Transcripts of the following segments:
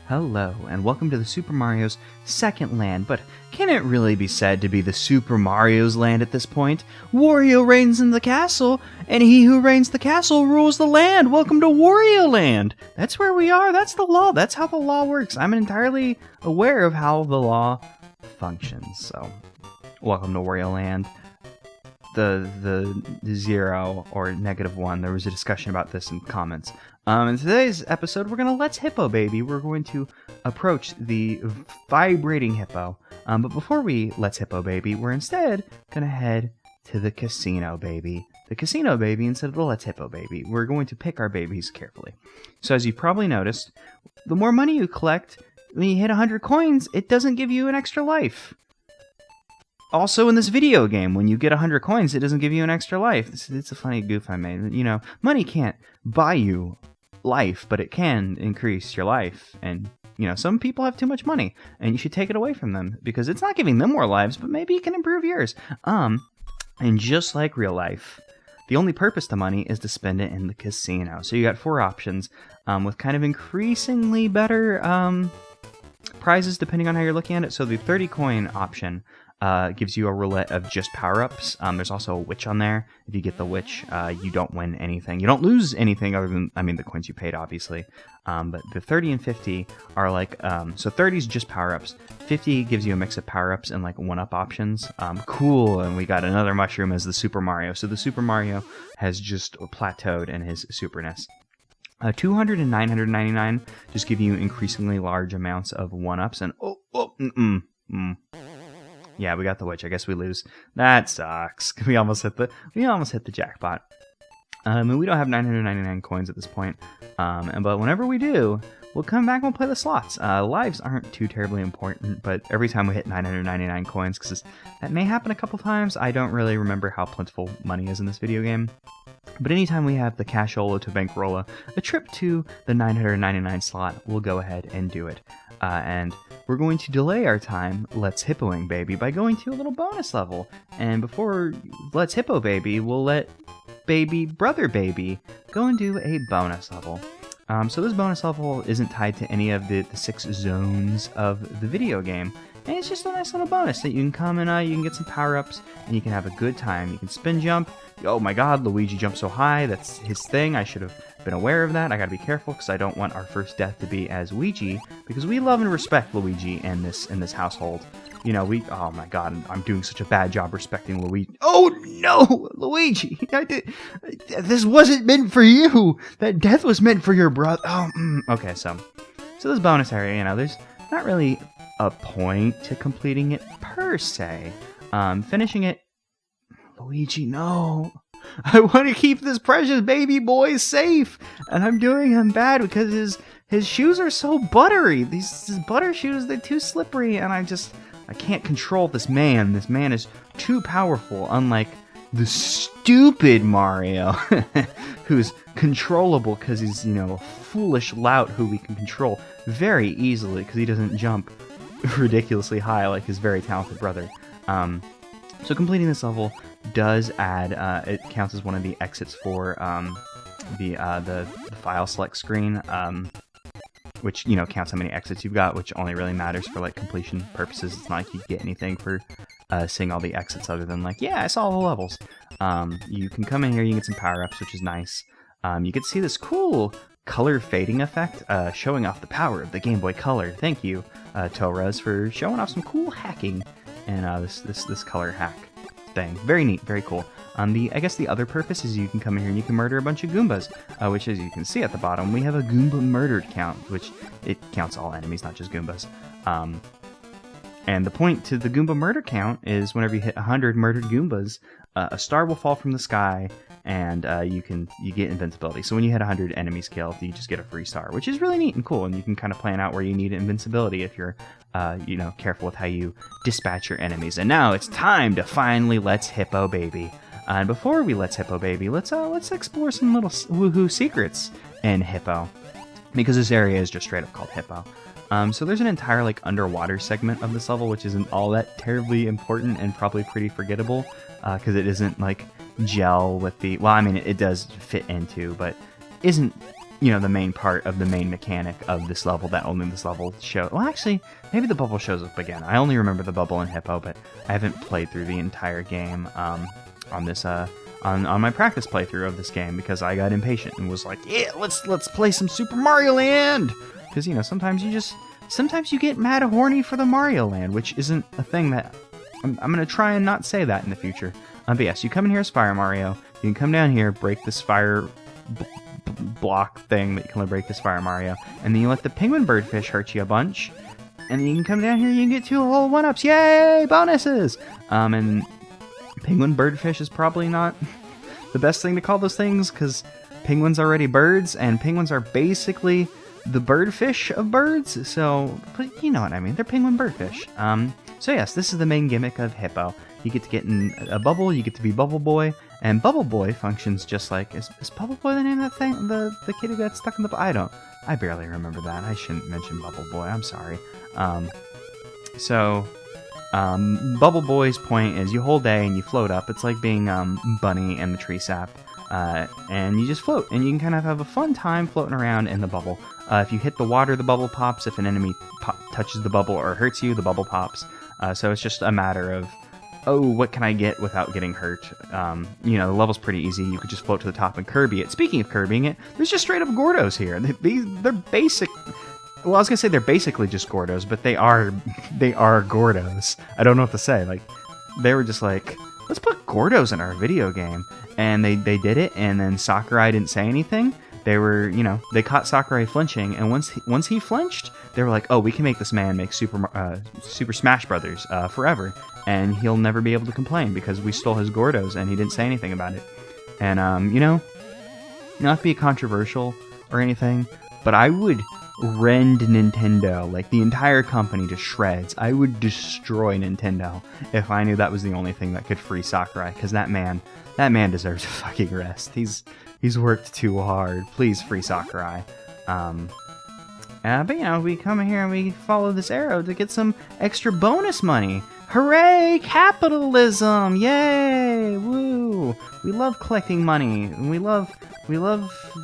Hello, and welcome to the Super Mario's second land, but can it really be said to be the Super Mario's land at this point? Wario reigns in the castle, and he who reigns the castle rules the land. Welcome to Wario Land! That's where we are, that's the law, that's how the law works. I'm entirely aware of how the law functions, so welcome to Wario Land. The 0 or -1, there was a discussion about this in comments. In today's episode, we're going to Let's Hippo Baby. We're going to approach the vibrating hippo. But before we Let's Hippo Baby, we're instead going to head to the casino baby. The casino baby instead of the Let's Hippo Baby. We're going to pick our babies carefully. So as you probably noticed, the more money you collect, when you hit 100 coins, it doesn't give you an extra life. Also, in this video game, when you get 100 coins, it doesn't give you an extra life. It's a funny goof I made. You know, money can't buy you life, but it can increase your life. And, you know, some people have too much money, and you should take it away from them, because it's not giving them more lives, but maybe it can improve yours. And just like real life, the only purpose to money is to spend it in the casino. So you got 4 options, with kind of increasingly better prizes depending on how you're looking at it. So the 30 coin option gives you a roulette of just power-ups. There's also a witch on there. If you get the witch, you don't win anything. You don't lose anything other than, the coins you paid, obviously. But the 30 and 50 are like, so 30 is just power-ups. 50 gives you a mix of power-ups and like 1-up options. Cool, and we got another mushroom as the Super Mario. So the Super Mario has just plateaued in his superness. 200 and 999 just give you increasingly large amounts of 1-ups, and yeah, we got the witch. I guess we lose. That sucks. We almost hit the jackpot. And we don't have 999 coins at this point. But whenever we do, we'll come back and we'll play the slots. Lives aren't too terribly important, but every time we hit 999 coins, because that may happen a couple times. I don't really remember how plentiful money is in this video game. But anytime we have the cashola to bankrolla, a trip to the 999 slot, we'll go ahead and do it. And we're going to delay our time Let's Hippoing Baby by going to a little bonus level. And before Let's Hippo Baby, we'll let Brother Baby go and do a bonus level. So this bonus level isn't tied to any of the 6 zones of the video game. And it's just a nice little bonus that you can come and you can get some power-ups, and you can have a good time. You can spin jump. Oh my god, Luigi jumps so high. That's his thing. I should have been aware of that. I gotta be careful because I don't want our first death to be as Luigi, because we love and respect Luigi in this household. You know, oh my god, I'm doing such a bad job respecting Luigi. Oh no, Luigi! This wasn't meant for you! That death was meant for your brother. Okay, so this bonus area, you know, there's not really a point to completing it per se. Finishing it, Luigi, no. I want to keep this precious baby boy safe, and I'm doing him bad because his shoes are so buttery. These butter shoes, they're too slippery, and I can't control this man. This man is too powerful, unlike the stupid Mario, who's controllable because he's, you know, a foolish lout who we can control very easily because he doesn't jump ridiculously high like his very talented brother. So completing this level does add, it counts as one of the exits for the file select screen, which, you know, counts how many exits you've got, which only really matters for like completion purposes. It's not like you get anything for seeing all the exits other than like, yeah, I saw all the levels. You can come in here, you can get some power-ups, which is nice. You can see this cool color fading effect, showing off the power of the Game Boy Color. Thank you, Torres, for showing off some cool hacking and this color hack thing. Very neat, very cool. I guess the other purpose is you can come in here and you can murder a bunch of Goombas, which, as you can see at the bottom, we have a Goomba murdered count, which it counts all enemies, not just Goombas. And the point to the Goomba murder count is whenever you hit 100 murdered Goombas, a star will fall from the sky, and you get invincibility. So when you hit 100 enemies killed, you just get a free star, which is really neat and cool. And you can kind of plan out where you need invincibility if you're, you know, careful with how you dispatch your enemies. And now it's time to finally Let's Hippo Baby. And before we Let's Hippo Baby, let's explore some little woohoo secrets in Hippo, because this area is just straight up called Hippo. So there's an entire like underwater segment of this level, which isn't all that terribly important and probably pretty forgettable, because it isn't like gel with the, well, I mean, it does fit into, but isn't the main part of the main mechanic of this level that only this level shows. Well, actually, maybe the bubble shows up again. I only remember the bubble in Hippo, but I haven't played through the entire game on this on my practice playthrough of this game because I got impatient and was like, yeah, let's play some Super Mario Land, because sometimes you get mad horny for the Mario Land, which isn't a thing that I'm gonna try and not say that in the future. But yes, you come in here as Fire Mario. You can come down here, break this fire block thing that you can only break this Fire Mario, and then you let the penguin birdfish hurt you a bunch, and then you can come down here, you can get 2 whole 1-ups, yay, bonuses! And penguin birdfish is probably not the best thing to call those things, because penguins are already birds, and penguins are basically the birdfish of birds, so, but you know what I mean, they're penguin birdfish. So yes, this is the main gimmick of Hippo. You get to get in a bubble, you get to be Bubble Boy, and Bubble Boy functions just like... Is Bubble Boy the name of that thing? The kid who got stuck in the... I barely remember that. I shouldn't mention Bubble Boy, I'm sorry. Bubble Boy's point is you hold A and you float up. It's like being Bunny and the tree sap. And you just float, and you can kind of have a fun time floating around in the bubble. If you hit the water, the bubble pops. If an enemy touches the bubble or hurts you, the bubble pops. So it's just a matter of, what can I get without getting hurt? The level's pretty easy. You could just float to the top and Kirby it. Speaking of Kirbying it, there's just straight up Gordos here. They're basic... Well, I was gonna say they're basically just Gordos, but they are Gordos. I don't know what to say. Like, they were just like, let's put Gordos in our video game. And they did it, and then Sakurai didn't say anything. They were, they caught Sakurai flinching, and once he flinched, they were like, oh, we can make this man make Super Smash Brothers forever, and he'll never be able to complain because we stole his Gordos, and he didn't say anything about it. And, not to be controversial or anything, but I would rend Nintendo, like the entire company, to shreds. I would destroy Nintendo if I knew that was the only thing that could free Sakurai, because that man deserves a fucking rest. He's worked too hard. Please free Sakurai. But we come here and we follow this arrow to get some extra bonus money. Hooray! Capitalism! Yay! Woo! We love collecting money. We love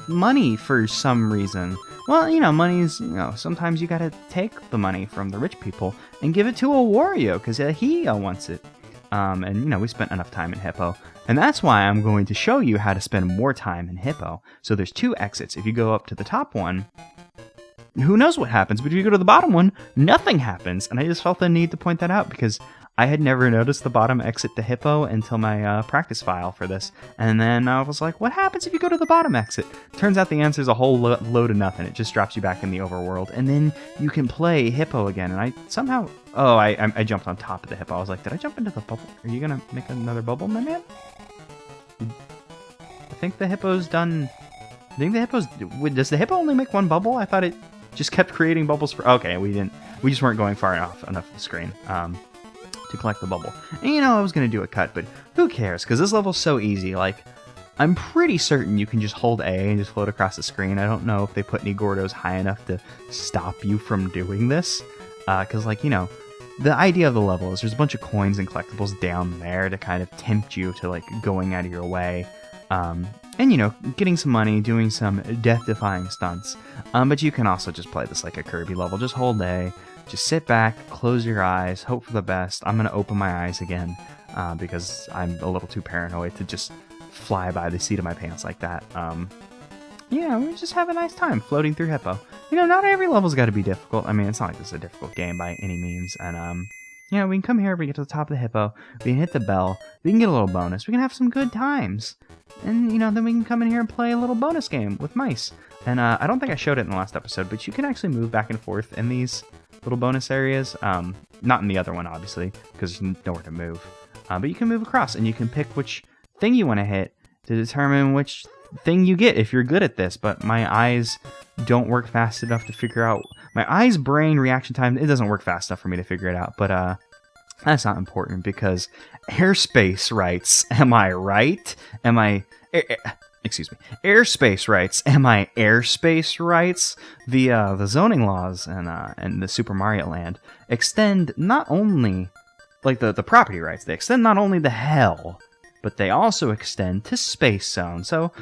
money for some reason. Well, money's, sometimes you gotta take the money from the rich people and give it to a Wario, because he wants it. And, we spent enough time in Hippo. And that's why I'm going to show you how to spend more time in Hippo. So there's 2 exits. If you go up to the top one, who knows what happens, but if you go to the bottom one, nothing happens. And I just felt the need to point that out because I had never noticed the bottom exit to Hippo until my practice file for this. And then I was like, what happens if you go to the bottom exit? Turns out the answer is a whole load of nothing. It just drops you back in the overworld. And then you can play Hippo again. And I somehow... Oh, I jumped on top of the Hippo. I was like, did I jump into the bubble? Are you going to make another bubble, my man? I think the Hippo's done... Does the Hippo only make 1 bubble? I thought it just kept creating bubbles for... Okay, we just weren't going far enough of the screen. To collect the bubble. And I was going to do a cut, but who cares? Because this level's so easy. Like, I'm pretty certain you can just hold A and just float across the screen. I don't know if they put any Gordos high enough to stop you from doing this. Because, the idea of the level is there's a bunch of coins and collectibles down there to kind of tempt you to, going out of your way. And, getting some money, doing some death-defying stunts. But you can also just play this like a Kirby level. Just hold A. Just sit back, close your eyes, hope for the best. I'm going to open my eyes again because I'm a little too paranoid to just fly by the seat of my pants like that. We just have a nice time floating through Hippo. Not every level's got to be difficult. I mean, it's not like this is a difficult game by any means. And, we can come here, we get to the top of the Hippo, we can hit the bell, we can get a little bonus, we can have some good times. And, then we can come in here and play a little bonus game with mice. And I don't think I showed it in the last episode, but you can actually move back and forth in these little bonus areas. Not in the other one, obviously, because there's nowhere to move. But you can move across, and you can pick which thing you want to hit to determine which thing you get if you're good at this. But my eyes don't work fast enough to figure out... My eyes' brain reaction time, it doesn't work fast enough for me to figure it out. But that's not important, because AirSPACE writes, am I right? Excuse me. AirSPACE writes, am I AirSPACE writes? The zoning laws and the Super Mario Land extend not only, the property rights, they extend not only to hell, but they also extend to Space Zone. So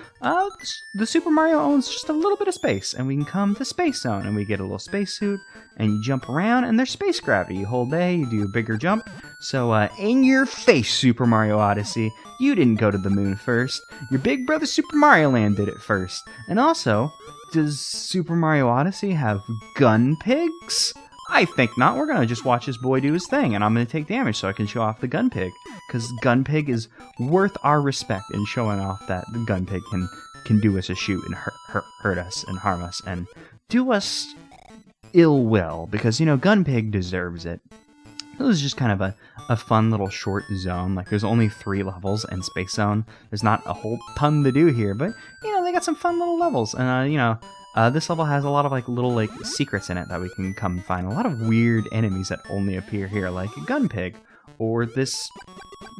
the Super Mario owns just a little bit of space, and we can come to Space Zone, and we get a little spacesuit, and you jump around, and there's space gravity. You hold A, you do a bigger jump. So in your face, Super Mario Odyssey, you didn't go to the moon first. Your big brother Super Mario Land did it first. And also, does Super Mario Odyssey have gun pigs? I think not. We're going to just watch this boy do his thing, and I'm going to take damage so I can show off the gun pig. Because gun pig is worth our respect in showing off that the gun pig can do us a shoot and hurt us and harm us and do us ill will. Because, you know, gun pig deserves it. It was just kind of a fun little short zone. Like, there's only 3 levels in Space Zone. There's not a whole ton to do here, but, you know, they got some fun little levels. And, you know, this level has a lot of, like, little, like, secrets in it that we can come find. A lot of weird enemies that only appear here, like a gun pig, or this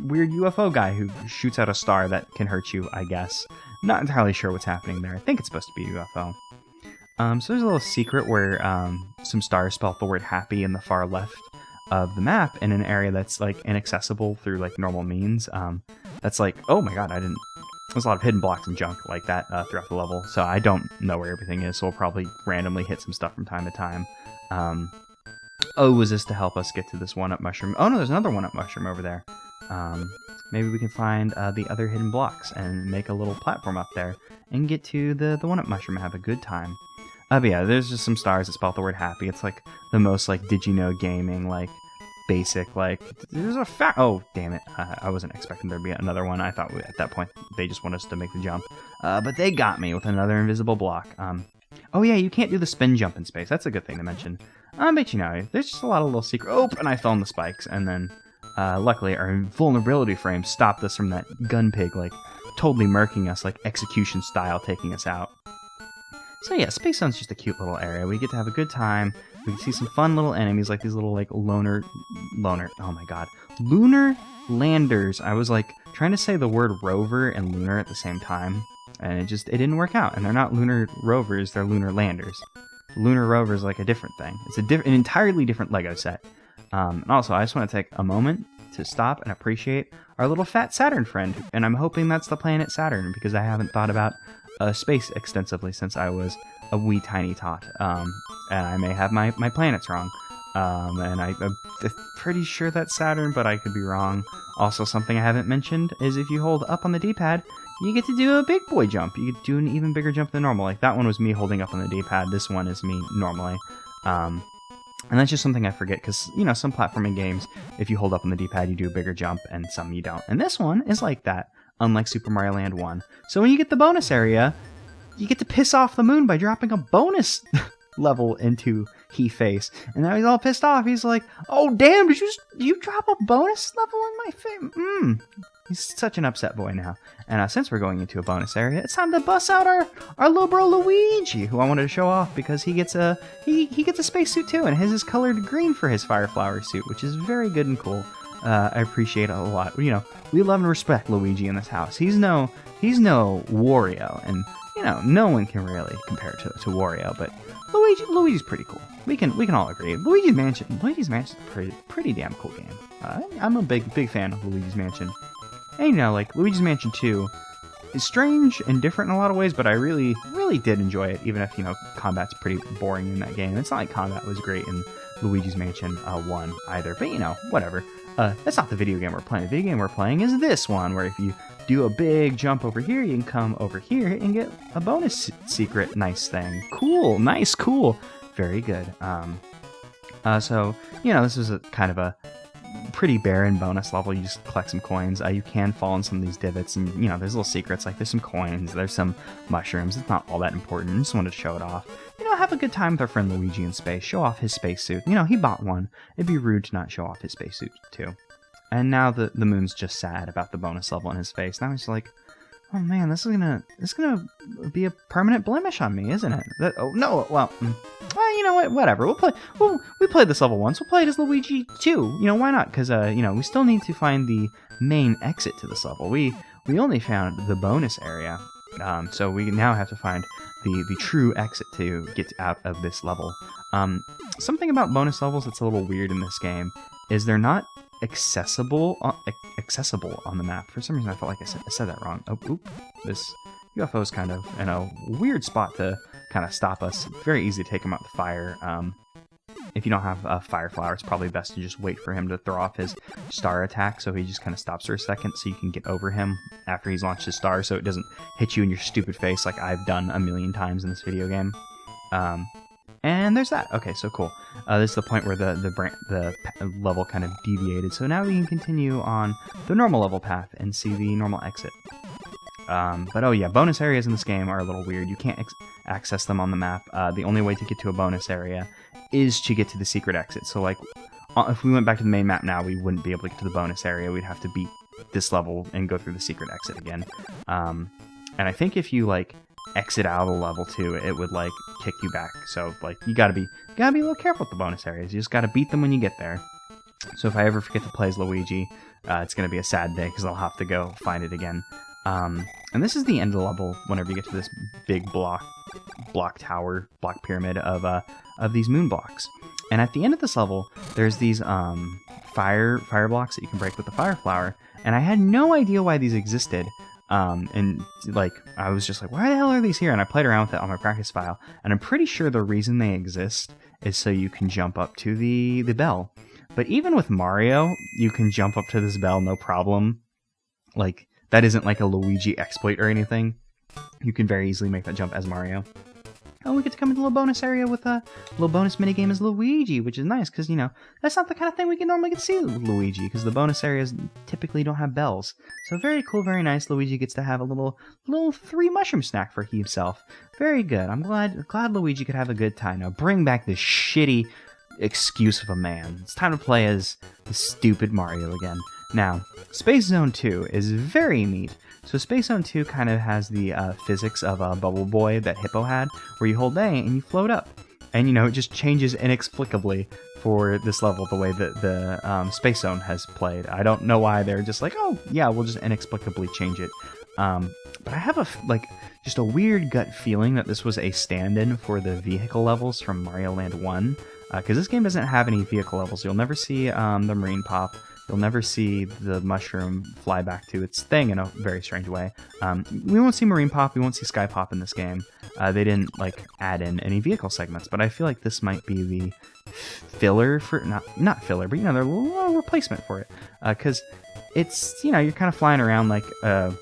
weird UFO guy who shoots out a star that can hurt you, I guess. Not entirely sure what's happening there. I think it's supposed to be a UFO. So there's a little secret where some stars spell out the word happy in the far left of the map in an area that's, like, inaccessible through, like, normal means. That's like, oh my god, there's a lot of hidden blocks and junk like that throughout the level, so I don't know where everything is, so we'll probably randomly hit some stuff from time to time. Oh, was this to help us get to this 1-up mushroom? Oh no, there's another 1-up mushroom over there. Maybe we can find the other hidden blocks and make a little platform up there and get to the 1-up mushroom and have a good time. But yeah, there's just some stars that spell out the word happy. It's like the most, like, did you know gaming, like, basic, like, there's a fact. Oh, damn it. I wasn't expecting there to be another one. I thought at that point they just want us to make the jump. But they got me with another invisible block. Oh yeah, you can't do the spin jump in space. That's a good thing to mention. But you know, there's just a lot of little secret. Oh, and I fell on the spikes. And then, luckily, our vulnerability frame stopped us from that gun pig, like, totally murking us, like, execution style, taking us out. So yeah, Space Zone's just a cute little area. We get to have a good time. We can see some fun little enemies, like these little, like, lunar, oh my god, lunar landers. I was, like, trying to say the word rover and lunar at the same time, and it didn't work out. And they're not lunar rovers, they're lunar landers. Lunar rover is, like, a different thing. It's an entirely different Lego set. And also, I just want to take a moment to stop and appreciate our little fat Saturn friend, and I'm hoping that's the planet Saturn, because I haven't thought about space extensively since I was a wee tiny tot, and I may have my planets wrong, and I'm pretty sure that's Saturn, but I could be wrong. Also, something I haven't mentioned is if you hold up on the D-pad, you get to do a big boy jump. You get to do an even bigger jump than normal. Like, that one was me holding up on the D-pad, this one is me normally. And that's just something I forget, because, you know, some platforming games, if you hold up on the D-pad, you do a bigger jump, and some you don't. And this one is like that, unlike Super Mario Land 1. So when you get the bonus area, you get to piss off the moon by dropping a bonus level into face. And now he's all pissed off. He's like, oh damn, did you drop a bonus level in my face? He's such an upset boy now. And since we're going into a bonus area, it's time to bust out our little bro Luigi, who I wanted to show off because he gets a spacesuit too, and his is colored green for his fire flower suit, which is very good and cool. I appreciate it a lot. You know, we love and respect Luigi in this house. He's no Wario, and you know, no one can really compare to Wario, but Luigi's pretty cool. We can all agree. Luigi's Mansion is a pretty damn cool game. I'm a big fan of Luigi's Mansion. And you know, like, Luigi's Mansion 2 is strange and different in a lot of ways, but I really did enjoy it, even if, you know, combat's pretty boring in that game. It's not like combat was great in Luigi's Mansion 1 either, but you know, whatever. That's not the video game we're playing. The video game we're playing is this one, where if you do a big jump over here, you can come over here and get a bonus secret nice thing. Cool, nice, cool. Very good. So, you know, this is a kind of a pretty barren bonus level. You just collect some coins. You can fall in some of these divots, and you know, there's little secrets, like there's some coins, there's some mushrooms. It's not all that important. I just wanted to show it off. You know, have a good time with our friend Luigi in space. Show off his spacesuit. You know, he bought one. It'd be rude to not show off his spacesuit too. And now the moon's just sad about the bonus level in his face. Now he's like, oh man, this is gonna be a permanent blemish on me, isn't it? Oh no, well, you know what? Whatever. We played this level once. We'll play it as Luigi too. You know, why not? Because you know, we still need to find the main exit to this level. We only found the bonus area, so we now have to find the true exit to get out of this level. Something about bonus levels that's a little weird in this game is they're not accessible on the map. For some reason, I felt like I said that wrong. Oh, oop. This UFO is kind of in a weird spot to kind of stop us. Very easy to take him out the fire. If you don't have a fire flower, it's probably best to just wait for him to throw off his star attack, so he just kind of stops for a second, so you can get over him after he's launched his star, so it doesn't hit you in your stupid face like I've done a million times in this video game. And there's that. Okay, so cool. This is the point where the level kind of deviated, so now we can continue on the normal level path and see the normal exit. But oh yeah, bonus areas in this game are a little weird. You can't access them on the map. The only way to get to a bonus area is to get to the secret exit. So like, if we went back to the main map now, we wouldn't be able to get to the bonus area. We'd have to beat this level and go through the secret exit again. And I think if you like exit out of the level too, it would like kick you back. So like, you gotta be a little careful with the bonus areas. You just gotta beat them when you get there. So if I ever forget to play as Luigi, it's gonna be a sad day because I'll have to go find it again. And this is the end of the level whenever you get to this big block pyramid of these moon blocks. And at the end of this level, there's these fire blocks that you can break with the fire flower. And I had no idea why these existed. And like, I was just like, why the hell are these here? And I played around with it on my practice file. And I'm pretty sure the reason they exist is so you can jump up to the bell. But even with Mario, you can jump up to this bell no problem. Like, that isn't like a Luigi exploit or anything. You can very easily make that jump as Mario. Oh, we get to come into a little bonus area with a little bonus minigame as Luigi, which is nice, because, you know, that's not the kind of thing we can normally get to see with Luigi, because the bonus areas typically don't have bells. So very cool, very nice. Luigi gets to have a little 3 mushroom snack for himself. Very good. I'm glad Luigi could have a good time. Now bring back this shitty excuse of a man. It's time to play as the stupid Mario again. Now, Space Zone 2 is very neat. So Space Zone 2 kind of has the physics of Bubble Boy that Hippo had, where you hold A and you float up. And, you know, it just changes inexplicably for this level the way that the Space Zone has played. I don't know why they're just like, oh, yeah, we'll just inexplicably change it. But I have just a weird gut feeling that this was a stand-in for the vehicle levels from Mario Land 1. Because this game doesn't have any vehicle levels. You'll never see the Marine Pop. You'll never see the mushroom fly back to its thing in a very strange way. We won't see Marine Pop, we won't see Sky Pop in this game. They didn't add in any vehicle segments, but I feel like this might be the filler for, not filler, but, you know, they're a little replacement for it. Because it's, you know, you're kind of flying around like a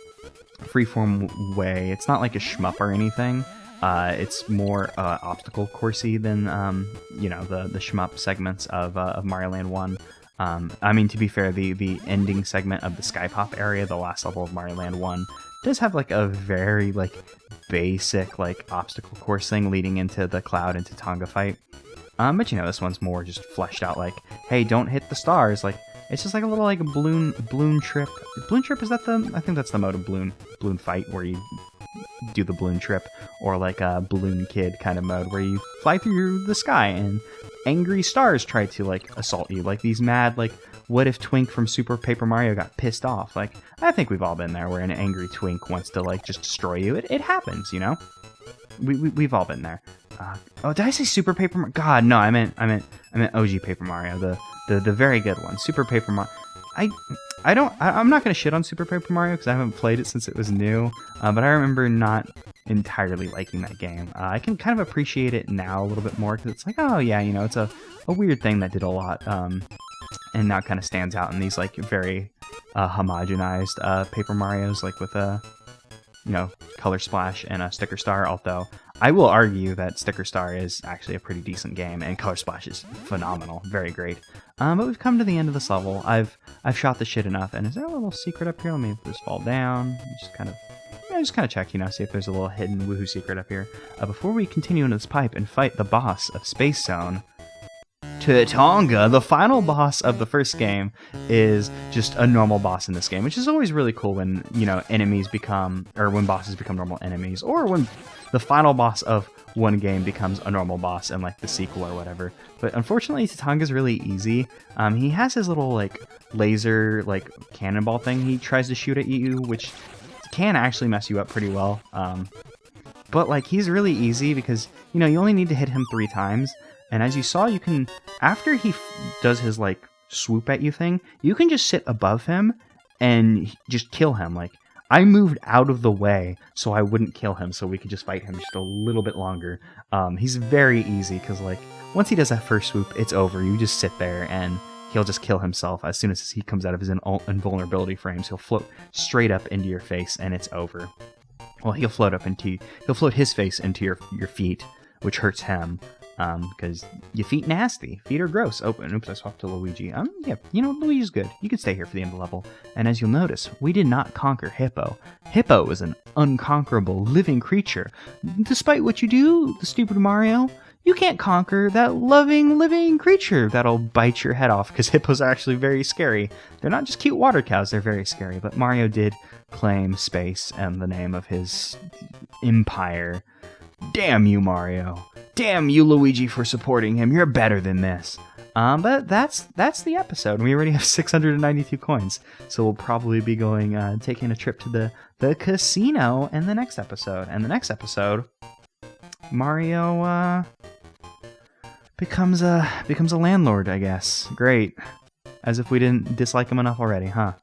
freeform way. It's not like a shmup or anything. It's more obstacle coursey than, you know, the shmup segments of Mario Land 1. I mean, to be fair, the ending segment of the Sky Pop area, the last level of Mario Land 1, does have a very basic obstacle course thing leading into the Cloud into Tonga fight. But you know, this one's more just fleshed out hey, don't hit the stars. It's just a little balloon trip. Balloon trip, is that I think that's the mode of balloon fight where you do the balloon trip, or a Balloon Kid kind of mode where you fly through the sky and angry stars try to assault you, these mad what if Twink from Super Paper Mario got pissed off. I think we've all been there where an angry Twink wants to just destroy you. It happens, you know. We've all been there. Oh, did I say Super Paper Mario? God, no, I meant OG Paper Mario, the very good one, Super Paper Mario. I'm not gonna shit on Super Paper Mario because I haven't played it since it was new, but I remember not entirely liking that game. I can kind of appreciate it now a little bit more because it's oh yeah, you know, it's a weird thing that did a lot, and now kind of stands out in these very homogenized Paper Marios, with a, you know, Color Splash and a Sticker Star. Although I will argue that Sticker Star is actually a pretty decent game, and Color Splash is phenomenal, very great. But we've come to the end of this level. I've shot the shit enough, and is there a little secret up here? Let me just fall down. Just kind of check, you know, see if there's a little hidden woohoo secret up here. Before we continue into this pipe and fight the boss of Space Zone, Tonga, the final boss of the first game, is just a normal boss in this game, which is always really cool when, you know, when bosses become normal enemies, or when the final boss of one game becomes a normal boss in the sequel or whatever. But unfortunately, Tatanga's really easy. He has his little laser cannonball thing he tries to shoot at you, which can actually mess you up pretty well. But he's really easy because, you only need to hit him 3 times. And as you saw, you can, after he does his swoop at you thing, you can just sit above him and just kill him. Like, I moved out of the way so I wouldn't kill him, so we could just fight him just a little bit longer. He's very easy, because, like, once he does that first swoop, it's over. You just sit there, and he'll just kill himself as soon as he comes out of his invulnerability frames. He'll float straight up into your face, and it's over. Well, he'll float his face into your feet, which hurts him. Because your feet nasty. Feet are gross. Oh, and oops, I swapped to Luigi. Yeah, Luigi's good. You can stay here for the end of the level. And as you'll notice, we did not conquer Hippo. Hippo is an unconquerable living creature. Despite what you do, the stupid Mario, you can't conquer that loving, living creature that'll bite your head off, because hippos are actually very scary. They're not just cute water cows, they're very scary. But Mario did claim space and the name of his empire. Damn you, Mario. Damn you, Luigi, for supporting him. You're better than this. But that's the episode. We already have 692 coins. So we'll probably be going, taking a trip to the casino in the next episode. And the next episode, Mario, becomes a landlord, I guess. Great. As if we didn't dislike him enough already, huh?